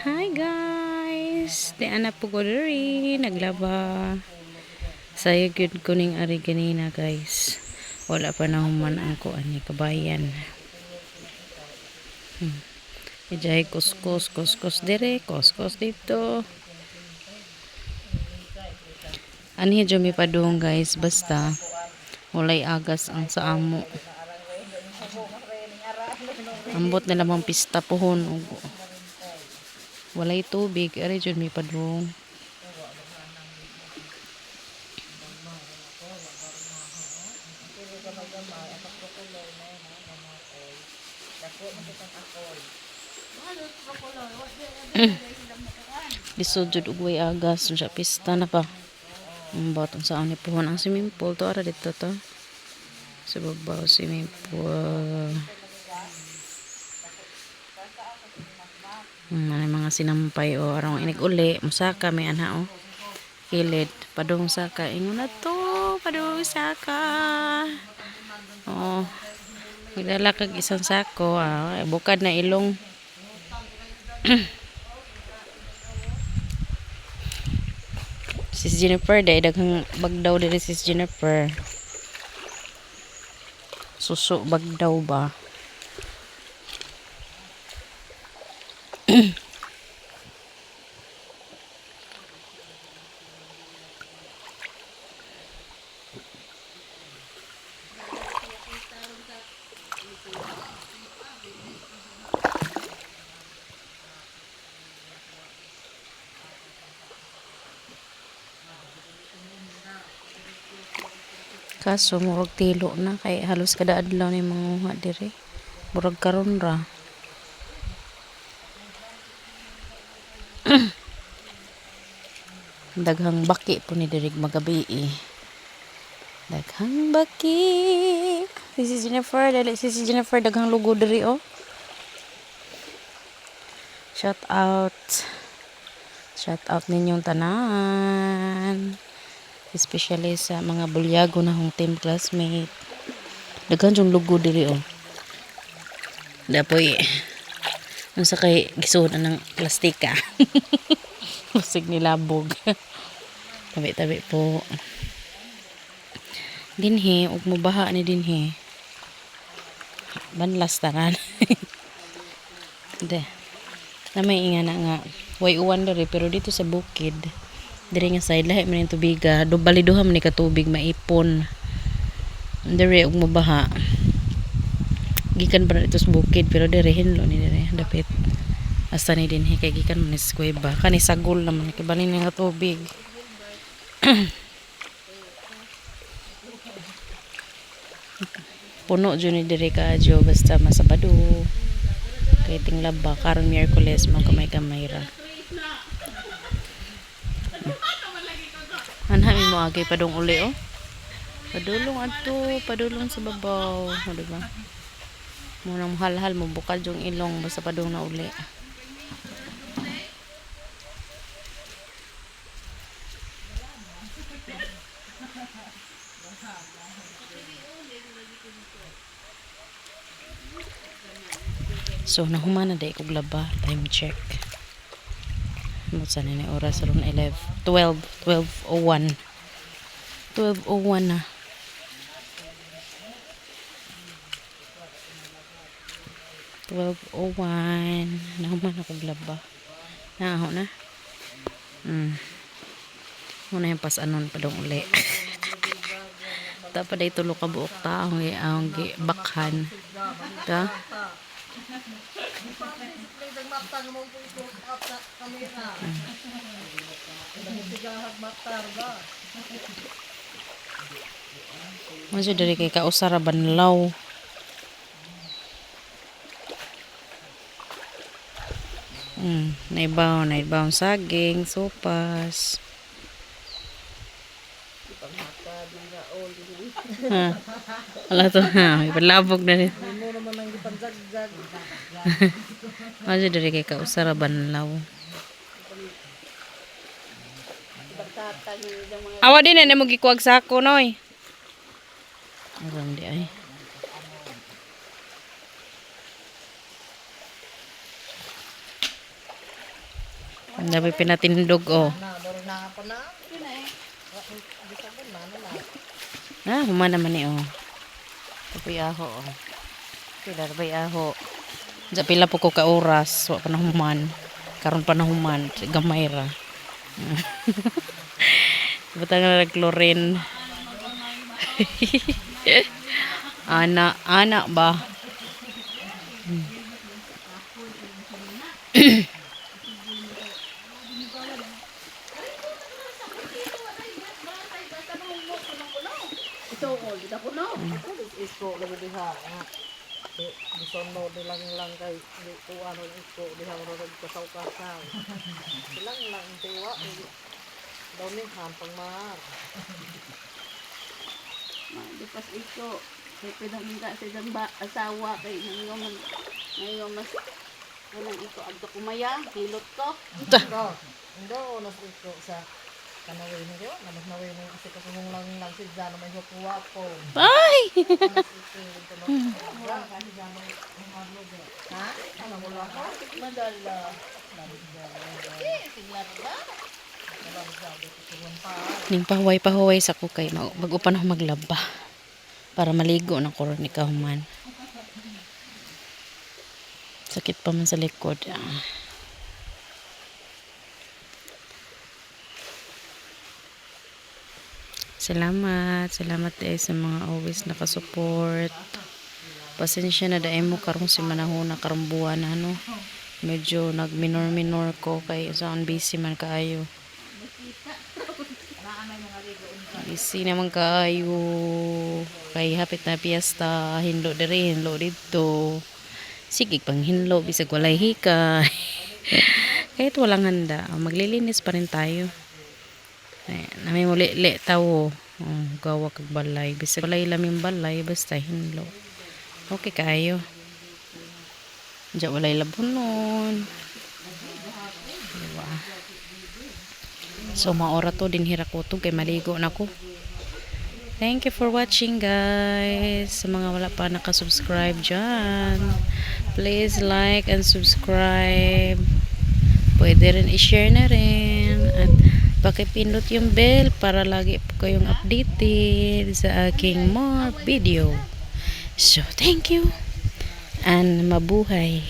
Hi guys! Di anak po ko diri naglaba. Sayo gyud kuning ari ganina guys. Wala pa na human ang kuan ni kabayan. Ijay kuskus dire, kuskus dito. Ani jud mi padung guys basta walay agas ang sa amo. Ambot na lamang pista pohon ug walay tubig ari jud mi padung. Lisod jud ug way agas sa pista na pa. Baton sa ani pohon ang swimming pool to ara dito to. Sa babaw swimming pool. Mga sinampay o arang inig uli musaka may anha o. Kilid padung saka ingon na to padung saka. Oh. Nagdala kag isang sako bukad na ilong. Sis Jennifer day daghang bagdaw diri sis Jennifer. Suso bagdaw ba? Kaso murag tilo na kay halos kada adlaw ni manguha diri. Murag karon ra. Daghang baki po ni diri magabi. Daghang baki. This is Jennifer, daghang lugo diri oh. Shout out. Shout out ninyong tanan. Especially sa mga bulyago na hong team classmate. Daghan yung lugo diri oh. Dapoy unsa kay gisuod ng plastika. Musig nilabog. Tabi-tabi po. Dinhi ug mubaha ni dinhi. Banlas tanan. De. Na may inga na nga way uwan diri pero dito sa bukid diri nga side lahi man yung tubiga baliduha man ni katubig maipon diri ug mabaha gikan pa dito sa bukid pero diri hinlo ni diri dapit asa ni dinhi kay gikan man sa kuweba kani sagol naman kay banin nga tubig. Puno jud ni diri kaadyo basta masabado kay tinglaba karon Miyerkules mo kamay-kamay ra. Anha mo agi padung uli oh. Padulong adto, padulong sa babaw, di ba? Munang halhal mo bukal yung ilong basta padung na uli. So nahuman na day kog laba, time check. Mo sa ni oras aron 12:01 na. Nahuman akong laba. Naaho na. Muna yung pas-anon pa dong uli. Dapat ay tulog ka buok taong ang bakhan. Ta? Masih dari kay kausara banlaw. Naibaw saging, sopas. Wala to ha, ibalabog na rin. Masih dari kay kausara banlaw. Awa din na mo gikuwag sako noy. Aram di ay. Ang dami pinatindog, oh. Human naman eh, oh. Tapos aho, oh. Pila na ba aho? Sa pila po ko ka oras, wa pa na human. Karon pa na human, gamay ra. Butang na nag-chlorine. Anak ba? Isko lagi diha nga bisono lang kay ko ano isko diha mo sa kasaw-kasaw silang lang tiwa daw ni hampang mar Di pas ito. Kaya pinangga sa isang asawa kay ngayon mas walang ito agto kumaya, hilot ko. Ndo nas isko sa kanaway ni yo namas naway ni kasi kasung lang sidya na may hukuwa ko Ay! ha ano mo lang ha Madala. Ning pahuway sa ko kay mag-upan ako maglaba. Para maligo na ko ni kahuman. Sakit pa man sa likod. Salamat sa mga always nakasupport. Pasensya na dahil mo karong si manahuna karong buwan na medyo nag-minor ko kay saan busy man kaayo. Busy naman kaayo kay hapit na piyesta, hinlo diri, hinlo dito. Sige pang hinlo bisag walay hikay. Kahit walang handa, maglilinis pa rin tayo. Nami muli tawo. Gawa kag balay. Bisag balay laming balay basta hinlo. Okay kayo. Diyan walay labunon. Diba? So maora to din hira ko to kay maligo na ko. Thank you for watching guys. Sa mga wala pa nakasubscribe dyan, please like and subscribe. Pwede rin i-share na rin. At pakipindot yung bell para lagi po kayong updated sa aking more video. So, thank you and mabuhay.